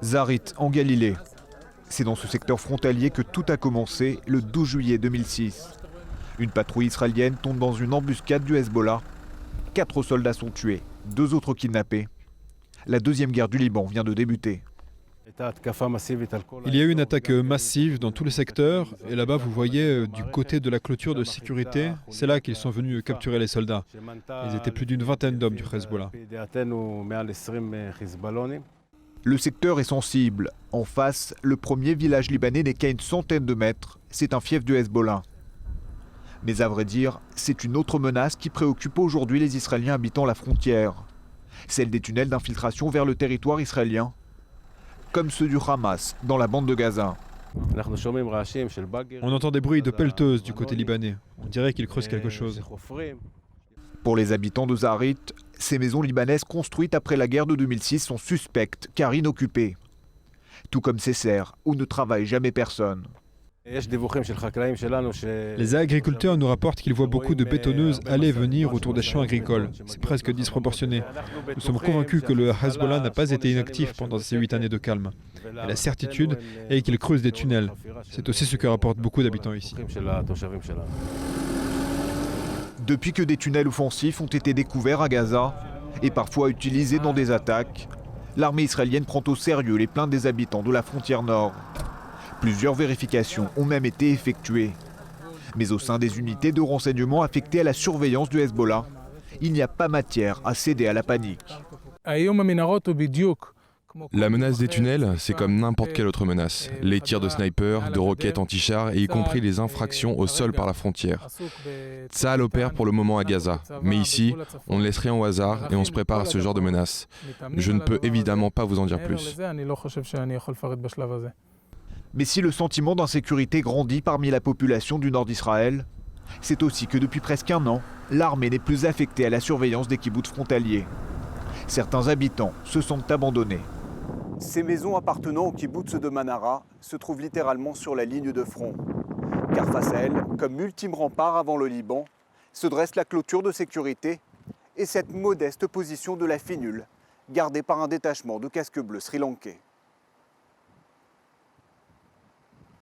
Zarit, en Galilée. C'est dans ce secteur frontalier que tout a commencé le 12 juillet 2006. Une patrouille israélienne tombe dans une embuscade du Hezbollah. 4 soldats sont tués, 2 autres kidnappés. La deuxième guerre du Liban vient de débuter. Il y a eu une attaque massive dans tout le secteur et là-bas vous voyez du côté de la clôture de sécurité, c'est là qu'ils sont venus capturer les soldats. Ils étaient plus d'une vingtaine d'hommes du Hezbollah. Le secteur est sensible. En face, le premier village libanais n'est qu'à une centaine de mètres. C'est un fief du Hezbollah. Mais à vrai dire, c'est une autre menace qui préoccupe aujourd'hui les Israéliens habitant la frontière. Celle des tunnels d'infiltration vers le territoire israélien, comme ceux du Hamas dans la bande de Gaza. On entend des bruits de pelleteuses du côté libanais. On dirait qu'ils creusent quelque chose. Pour les habitants de Zarit, ces maisons libanaises construites après la guerre de 2006 sont suspectes car inoccupées. Tout comme ces serres où ne travaille jamais personne. Les agriculteurs nous rapportent qu'ils voient beaucoup de bétonneuses aller et venir autour des champs agricoles. C'est presque disproportionné. Nous sommes convaincus que le Hezbollah n'a pas été inactif pendant ces 8 années de calme. Et la certitude est qu'il creuse des tunnels. C'est aussi ce que rapportent beaucoup d'habitants ici. Depuis que des tunnels offensifs ont été découverts à Gaza et parfois utilisés dans des attaques, l'armée israélienne prend au sérieux les plaintes des habitants de la frontière nord. Plusieurs vérifications ont même été effectuées. Mais au sein des unités de renseignement affectées à la surveillance du Hezbollah, il n'y a pas matière à céder à la panique. La menace des tunnels, c'est comme n'importe quelle autre menace. Les tirs de snipers, de roquettes anti-chars et y compris les infractions au sol par la frontière. Tsahal opère pour le moment à Gaza, mais ici, on ne laisse rien au hasard et on se prépare à ce genre de menaces. Je ne peux évidemment pas vous en dire plus. Mais si le sentiment d'insécurité grandit parmi la population du nord d'Israël, c'est aussi que depuis presque un an, l'armée n'est plus affectée à la surveillance des kibboutz frontaliers. Certains habitants se sentent abandonnés. Ces maisons appartenant au kibboutz de Manara se trouvent littéralement sur la ligne de front. Car face à elles, comme ultime rempart avant le Liban, se dresse la clôture de sécurité et cette modeste position de la finule, gardée par un détachement de casques bleus sri-lankais.